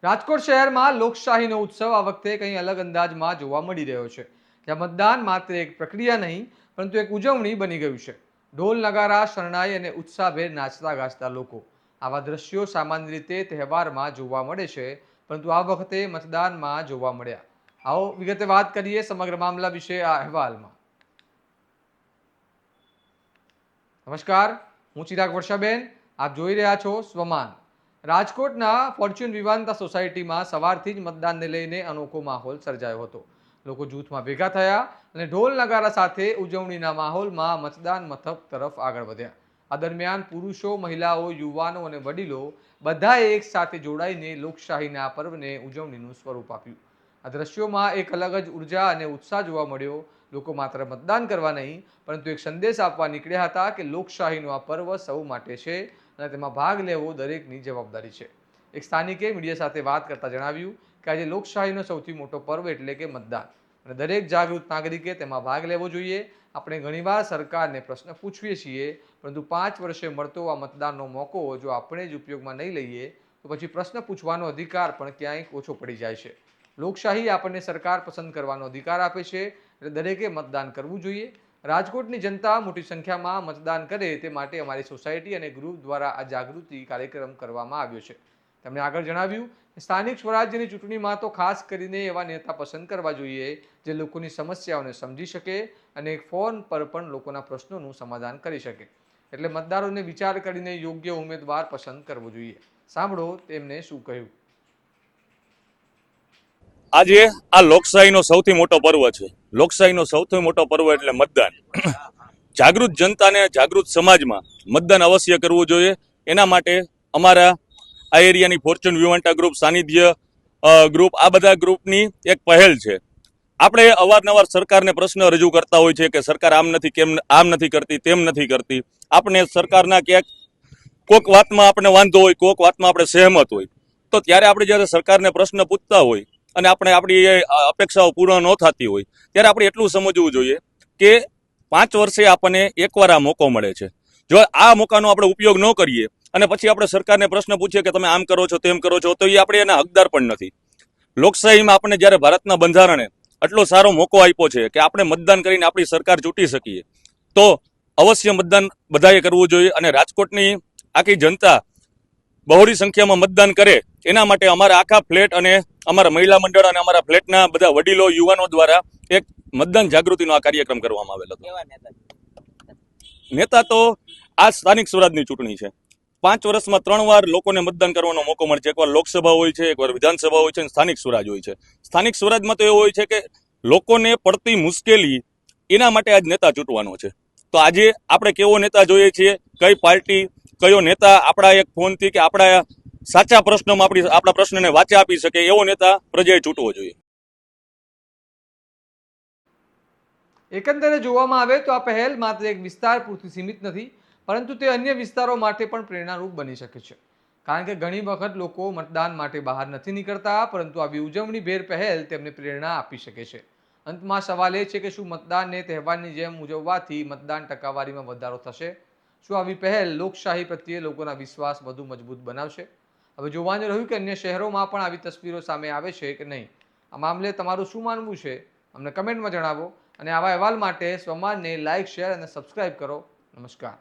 રાજકોટ શહેરમાં લોકશાહીનો ઉત્સવ આ વખતે કંઈ અલગ અંદાજમાં જોવા મળી રહ્યો છે, જ્યાં મતદાન માત્ર એક પ્રક્રિયા નહીં પરંતુ એક ઉજવણી બની ગયું છે. ઢોલ નગારા, શરણાઈ અને ઉત્સાહભેર નાચતા ગાજતા લોકો. આવા દ્રશ્યો સામાન્ય રીતે તહેવારમાં જોવા મળે છે, પરંતુ આ વખતે મતદાનમાં જોવા મળ્યા. આવો વિગતે વાત કરીએ સમગ્ર મામલા વિશે આ અહેવાલમાં. નમસ્કાર, હું ચિરાગ વર્ષાબેન. આપ જોઈ રહ્યા છો સ્વમાન. રાજકોટના ફોર્ચ્યુન વિવાંતા સોસાયટીમાં સવારથી જ મતદાનને લઈને અનોખો માહોલ સર્જાયો હતો. લોકો જૂથમાં ભેગા થયા અને ઢોલ નગારા સાથે ઉજવણીના માહોલમાં મતદાન મથક તરફ આગળ વધ્યા. આ દરમિયાન પુરુષો, મહિલાઓ, યુવાનો અને વડીલો બધાએ એક સાથે જોડાઈને લોકશાહીના આ પર્વને ઉજવણીનું સ્વરૂપ આપ્યું. આ દ્રશ્યોમાં એક અલગ જ ઉર્જા અને ઉત્સાહ જોવા મળ્યો. લોકો માત્ર મતદાન કરવા નહીં પરંતુ એક સંદેશ આપવા નીકળ્યા હતા કે લોકશાહીનો આ પર્વ સૌ માટે છે અને તેમાં ભાગ લેવો દરેકની જવાબદારી છે. એક સ્થાનિકે મીડિયા સાથે વાત કરતા જણાવ્યું કે આજે લોકશાહીનો સૌથી મોટો પર્વ એટલે કે મતદાન, અને દરેક જાગૃત નાગરિકે તેમાં ભાગ લેવો જોઈએ. આપણે ઘણીવાર સરકારને પ્રશ્ન પૂછીએ છીએ, પરંતુ 5 વર્ષે મળતો આ મતદાનનો મોકો જો આપણે જ ઉપયોગમાં નહીં લઈએ તો પછી પ્રશ્ન પૂછવાનો અધિકાર પણ ક્યાંય ઓછો પડી જાય છે. લોકશાહી આપણને સરકાર પસંદ કરવાનો અધિકાર આપે છે, એટલે દરેકે મતદાન કરવું જોઈએ. રાજકોટની જનતા મોટી સંખ્યામાં મતદાન કરે તે માટે અમારી સોસાયટી અને ગ્રુપ દ્વારા આ જાગૃતિ કાર્યક્રમ કરવામાં આવ્યો છે. તેમણે આગળ જણાવ્યું કે સ્થાનિક સ્વરાજ્યની ચૂંટણીમાં તો ખાસ કરીને એવા નેતા પસંદ કરવા જોઈએ જે લોકોની સમસ્યાઓને સમજી શકે અને ફોન પર પણ લોકોના પ્રશ્નોનું સમાધાન કરી શકે. એટલે મતદારોને વિચાર કરીને યોગ્ય ઉમેદવાર પસંદ કરવો જોઈએ. સાંભળો તેમને શું કહ્યું. આજે આ લોકશાહીનો સૌથી મોટો પર્વ છે. લોકશાહીનો સૌથી મોટો પર્વ એટલે મતદાન. જાગૃત જનતાને, જાગૃત સમાજમાં મતદાન અવશ્ય કરવું જોઈએ. એના માટે અમારા આ એરિયાની ફોર્ચ્યુન વિવાંટા ગ્રુપ, સાનિધ્ય ગ્રુપ, આ બધા ગ્રુપની એક પહેલ છે. આપણે અવારનવાર સરકારને પ્રશ્ન રજૂ કરતા હોય છે કે સરકાર આમ નથી, કેમ આમ નથી કરતી, તેમ નથી કરતી. આપણે સરકારના ક્યાંક કોઈક વાતમાં આપણે વાંધો હોય, કોઈક વાતમાં આપણે સહેમત હોય, તો ત્યારે આપણે જ્યારે સરકારને પ્રશ્ન પૂછતા હોય અને આપણે આપણી અપેક્ષાઓ પૂર્ણ ન થતી હોય ત્યારે આપણે એટલું સમજવું જોઈએ કે 5 વર્ષે આપણને એકવાર આ મોકો મળે છે. જો આ મોકાનો આપણે ઉપયોગ ન કરીએ અને પછી આપણે સરકારને પ્રશ્ન પૂછીએ કે તમે આમ કરો છો, તેમ કરો છો, તો એ આપણે એના હકદાર પણ નથી. લોકશાહીમાં આપણને જ્યારે ભારતના બંધારણે આટલો સારો મોકો આપ્યો છે કે આપણે મતદાન કરીને આપણી સરકાર ચૂંટી શકીએ, તો અવશ્ય મતદાન બધાએ કરવું જોઈએ. અને રાજકોટની આખી જનતા બહોળી સંખ્યામાં મતદાન કરે એના માટે અમારા આખા ફ્લેટ અને અમારા મહિલા મંડળ અને અમારા ફ્લેટના બધા વડીલો, યુવાનો દ્વારા એક મતદાન જાગૃતિનો આ કાર્યક્રમ કરવામાં આવેલો હતો. નેતા તો આ સ્થાનિક સ્વરાજની ચૂંટણી છે. 5 વર્ષમાં 3 વાર લોકોને મતદાન કરવાનો મોકો મળે છે. એકવાર લોકસભા હોય છે, એકવાર વિધાનસભા હોય છે, અને સ્થાનિક સ્વરાજ હોય છે. સ્થાનિક સ્વરાજમાં તો એવું હોય છે કે લોકોને પડતી મુશ્કેલી એના માટે આજ નેતા ચૂંટવાનો છે. તો આજે આપણે કેવો નેતા જોઈએ છીએ, કઈ પાર્ટી, કયો નેતા આપણા એક ફોનથી કે આપણા સાચા પ્રશ્નોમાં આપણા પ્રશ્નને વાચા આપી શકે, એવો નેતા પ્રજાએ ચૂંટવો જોઈએ. એકંદરે જોવામાં આવે તો આ પહેલ માત્ર એક વિસ્તાર પૂરતી સીમિત નથી, પરંતુ તે અન્ય વિસ્તારો માટે પણ પ્રેરણારૂપ બની શકે છે. કારણ કે ઘણી વખત લોકો મતદાન માટે બહાર નથી નીકળતા, પરંતુ આવી ઉજવણીભેર પહેલ તેમને પ્રેરણા આપી શકે છે. અંતમાં સવાલ એ છે કે શું મતદાનને તહેવારની જેમ ઉજવવાથી મતદાન ટકાવારીમાં વધારો થશે? શું આવી પહેલ લોકશાહી પ્રત્યે લોકોના વિશ્વાસ વધુ મજબૂત બનાવશે? હવે જોવાનું રહ્યું કે અન્ય શહેરોમાં પણ આવી તસવીરો સામે આવે છે કે નહીં. આ મામલે તમારું શું માનવું છે, અમને કમેન્ટમાં જણાવો. અને આવા અહેવાલ માટે સ્વમાનને લાઇક, શેર અને સબસ્ક્રાઇબ કરો. નમસ્કાર.